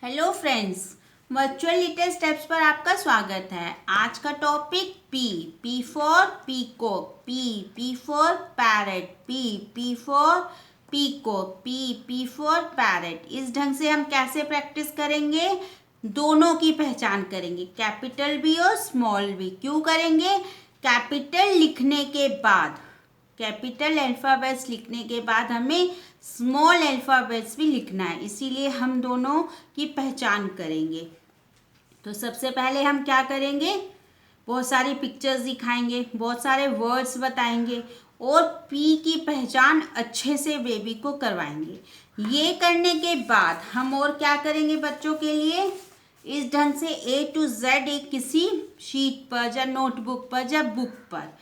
Hello friends, virtual little steps पर आपका स्वागत है। आज का topic P for peacock, P for parrot, P for peacock, P for parrot. इस ढंग से हम कैसे प्रैक्टिस करेंगे? दोनों की पहचान करेंगे, कैपिटल भी और स्मॉल भी। क्यों करेंगे? कैपिटल लिखने के बाद, कैपिटल अल्फ़ाबेट्स लिखने के बाद हमें स्मॉल अल्फ़ाबेट्स भी लिखना है, इसीलिए हम दोनों की पहचान करेंगे। तो सबसे पहले हम क्या करेंगे? बहुत सारी पिक्चर्स दिखाएंगे, बहुत सारे वर्ड्स बताएंगे और पी की पहचान अच्छे से बेबी को करवाएंगे। ये करने के बाद हम और क्या करेंगे बच्चों के लिए? इस ढंग से A to Z एक किसी शीट पर या नोटबुक पर या बुक पर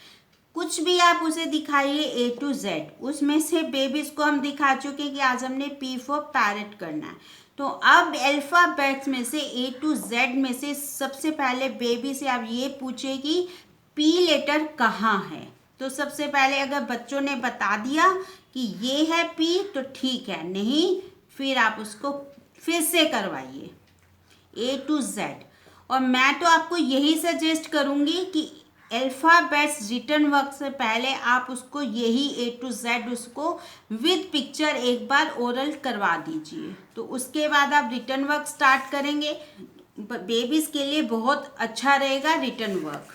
कुछ भी आप उसे दिखाइए A to Z। उसमें से बेबीज को हम दिखा चुके हैं कि आज हमने P फॉर पैरट करना है। तो अब अल्फ़ाबेट्स में से A to Z में से सबसे पहले बेबी से आप ये पूछे कि P लेटर कहाँ है। तो सबसे पहले अगर बच्चों ने बता दिया कि ये है P तो ठीक है, नहीं फिर आप उसको फिर से करवाइए A to Z। और मैं तो आपको यही सजेस्ट करूँगी कि अल्फ़ाबेट्स रिटर्न वर्क से पहले आप उसको यही A to Z उसको विद पिक्चर एक बार ओरल करवा दीजिए। तो उसके बाद आप रिटर्न वर्क स्टार्ट करेंगे, बेबीज़ के लिए बहुत अच्छा रहेगा रिटर्न वर्क।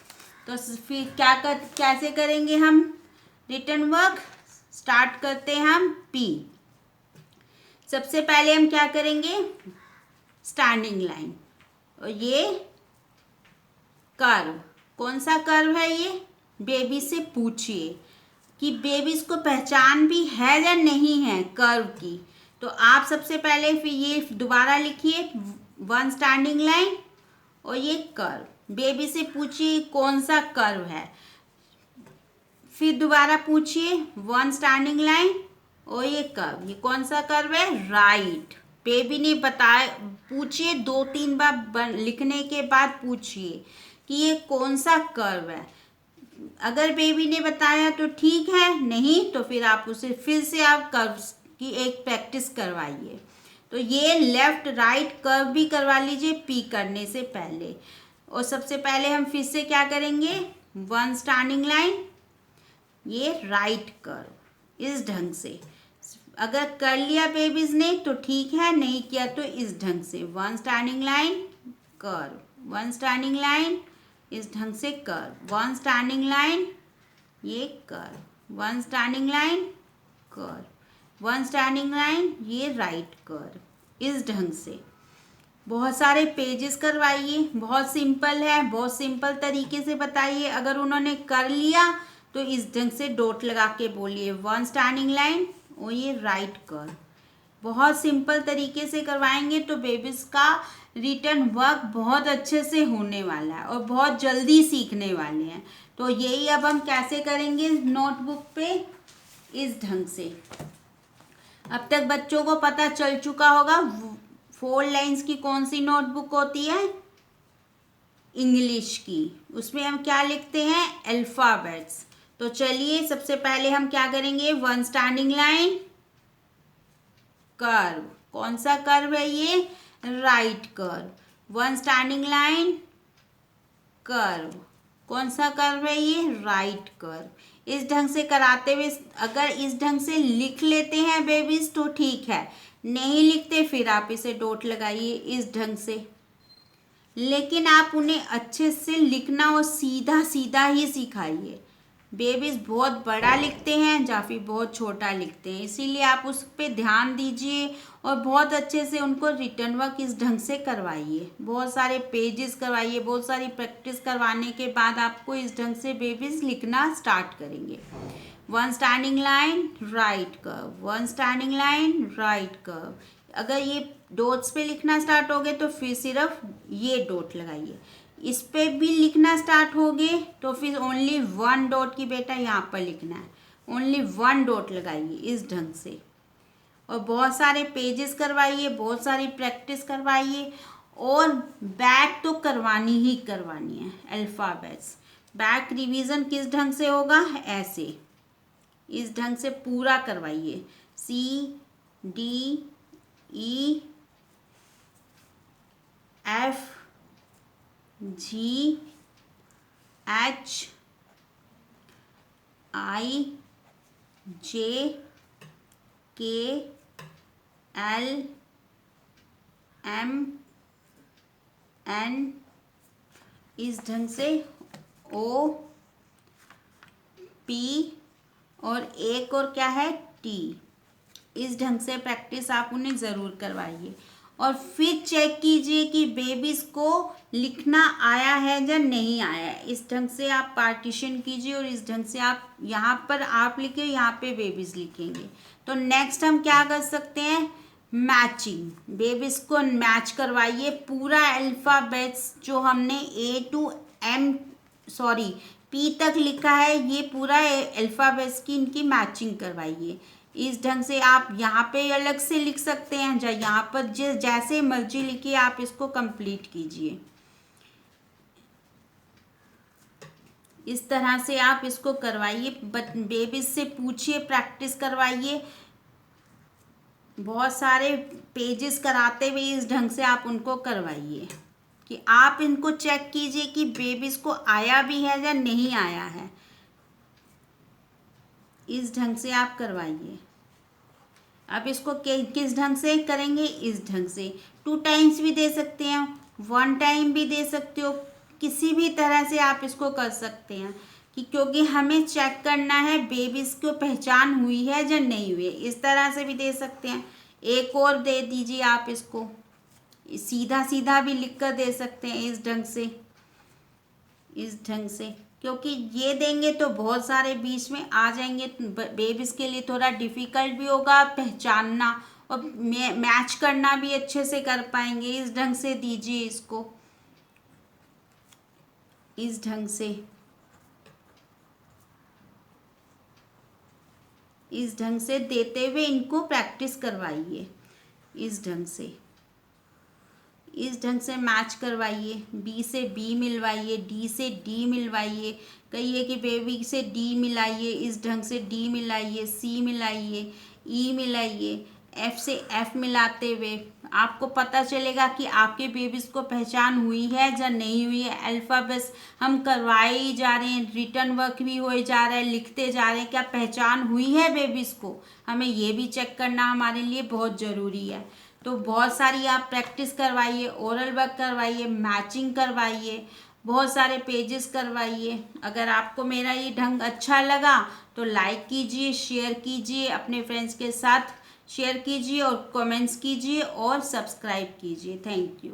तो फिर कैसे करेंगे हम रिटर्न वर्क? स्टार्ट करते हैं हम P। सबसे पहले हम क्या करेंगे? Standing line. और ये कर्व, कौन सा कर्व है ये? बेबी से पूछिए कि बेबीज को पहचान भी है या नहीं है कर्व की। तो आप सबसे पहले फिर ये दोबारा लिखिए, वन स्टैंडिंग लाइन और ये कर्व। बेबी से पूछिए कौन सा कर्व है, फिर दोबारा पूछिए वन स्टैंडिंग लाइन और ये कर्व। ये कौन सा कर्व है? राइट। बेबी ने बताया, पूछिए 2-3 बार लिखने के बाद पूछिए कि ये कौन सा कर्व है। अगर बेबी ने बताया तो ठीक है, नहीं तो फिर आप उसे फिर से आप कर्व्स की एक प्रैक्टिस करवाइए। तो ये लेफ्ट राइट कर्व भी करवा लीजिए पी करने से पहले। और सबसे पहले हम फिर से क्या करेंगे? वन स्टैंडिंग लाइन, ये राइट कर्व इस ढंग से। अगर कर लिया बेबीज ने तो ठीक है, नहीं किया तो इस ढंग से one standing line curve, one standing line इस ढंग से कर्व, वन स्टैंडिंग लाइन ये curve, one standing line curve, one standing line ये राइट कर्व इस ढंग से। बहुत सारे पेजेस करवाइए, बहुत सिंपल है, बहुत सिंपल तरीके से बताइए। अगर उन्होंने कर लिया तो इस ढंग से डॉट लगा के बोलिए वन स्टैंडिंग लाइन और ये राइट कर्व। बहुत सिंपल तरीके से करवाएंगे तो बेबीज का रिटर्न वर्क बहुत अच्छे से होने वाला है और बहुत जल्दी सीखने वाले हैं। तो यही अब हम कैसे करेंगे नोटबुक पे, इस ढंग से। अब तक बच्चों को पता चल चुका होगा 4 लाइन्स की कौन सी नोटबुक होती है? इंग्लिश की। उसमें हम क्या लिखते हैं? अल्फ़ाबेट्स। तो चलिए सबसे पहले हम क्या करेंगे? One standing line curve. कौन सा कर्व है ये? Right curve. One standing line curve. कौन सा कर्व है ये? Right curve. इस ढंग से कराते हुए अगर इस ढंग से लिख लेते हैं बेबीज तो ठीक है, नहीं लिखते फिर आप इसे डॉट लगाइए इस ढंग से। लेकिन आप उन्हें अच्छे से लिखना और सीधा सीधा ही सिखाइए। बेबीज बहुत बड़ा लिखते हैं या फिर बहुत छोटा लिखते हैं, इसीलिए आप उस पर ध्यान दीजिए और बहुत अच्छे से उनको रिटर्न वर्क इस ढंग से करवाइए। बहुत सारे पेजेस करवाइए, बहुत सारी प्रैक्टिस करवाने के बाद आपको इस ढंग से बेबीज लिखना स्टार्ट करेंगे। One standing line right curve, one standing line right curve. अगर ये डॉट्स पे लिखना स्टार्ट हो गए तो फिर सिर्फ ये डॉट लगाइए। इस पे भी लिखना स्टार्ट हो गए तो फिर ओनली वन डॉट की बेटा यहाँ पर लिखना है, ओनली वन डॉट लगाइए इस ढंग से। और बहुत सारे पेजेस करवाइए, बहुत सारी प्रैक्टिस करवाइए और बैक तो करवानी ही करवानी है अल्फ़ाबेट्स। बैक रिवीजन किस ढंग से होगा? ऐसे इस ढंग से पूरा करवाइए। C D E GHIJKLMN, इस ढंग से OP, और एक और क्या है T। इस ढंग से प्रैक्टिस आप उन्हें ज़रूर करवाइए और फिर चेक कीजिए कि बेबीज़ को लिखना आया है या नहीं आया है। इस ढंग से आप पार्टीशन कीजिए और इस ढंग से आप यहाँ पर आप लिखे, यहाँ पे बेबीज़ लिखेंगे। तो नेक्स्ट हम क्या कर सकते हैं, मैचिंग। बेबीज़ को मैच करवाइए, पूरा अल्फ़ाबेट्स जो हमने P तक लिखा है, ये पूरा अल्फ़ाबेट्स की इनकी मैचिंग करवाइए। इस ढंग से आप यहाँ पे अलग से लिख सकते हैं, या यहाँ पर जैसे मर्जी लिखिए, आप इसको कंप्लीट कीजिए। इस तरह से आप इसको करवाइए, बेबीज से पूछिए, प्रैक्टिस करवाइए। बहुत सारे पेजेस कराते हुए इस ढंग से आप उनको करवाइए कि आप इनको चेक कीजिए कि बेबीज को आया भी है या नहीं आया है। इस ढंग से आप करवाइए। अब इसको किस ढंग से करेंगे, इस ढंग से 2 टाइम्स भी दे सकते हैं, 1 टाइम भी दे सकते हो, किसी भी तरह से आप इसको कर सकते हैं कि क्योंकि हमें चेक करना है बेबीज को पहचान हुई है या नहीं हुई है। इस तरह से भी दे सकते हैं। एक और दे दीजिए, आप इसको सीधा सीधा भी लिख कर दे सकते हैं, इस ढंग से, इस ढंग से, क्योंकि ये देंगे तो बहुत सारे बीच में आ जाएंगे, बेबीज के लिए थोड़ा डिफिकल्ट भी होगा पहचानना और मैच करना भी अच्छे से कर पाएंगे। इस ढंग से दीजिए इसको, इस ढंग से, इस ढंग से देते हुए इनको प्रैक्टिस करवाइए। इस ढंग से, इस ढंग से मैच करवाइए। बी से बी मिलवाइए, डी से डी मिलवाइए, कहिए कि बेबी से डी मिलाइए, इस ढंग से डी मिलाइए, सी मिलाइए, ई मिलाइए, एफ से एफ मिलाते हुए आपको पता चलेगा कि आपके बेबीज को पहचान हुई है या नहीं हुई है। अल्फ़ाबेट्स हम करवाए ही जा रहे हैं, रिटर्न वर्क भी हो जा रहा है, लिखते जा रहे हैं, क्या पहचान हुई है बेबीज को, हमें ये भी चेक करना हमारे लिए बहुत ज़रूरी है। तो बहुत सारी आप प्रैक्टिस करवाइए, ओरल वर्क करवाइए, मैचिंग करवाइए, बहुत सारे पेजेस करवाइए। अगर आपको मेरा ये ढंग अच्छा लगा तो लाइक कीजिए, शेयर कीजिए, अपने फ्रेंड्स के साथ शेयर कीजिए और कमेंट्स कीजिए और सब्सक्राइब कीजिए। Thank you.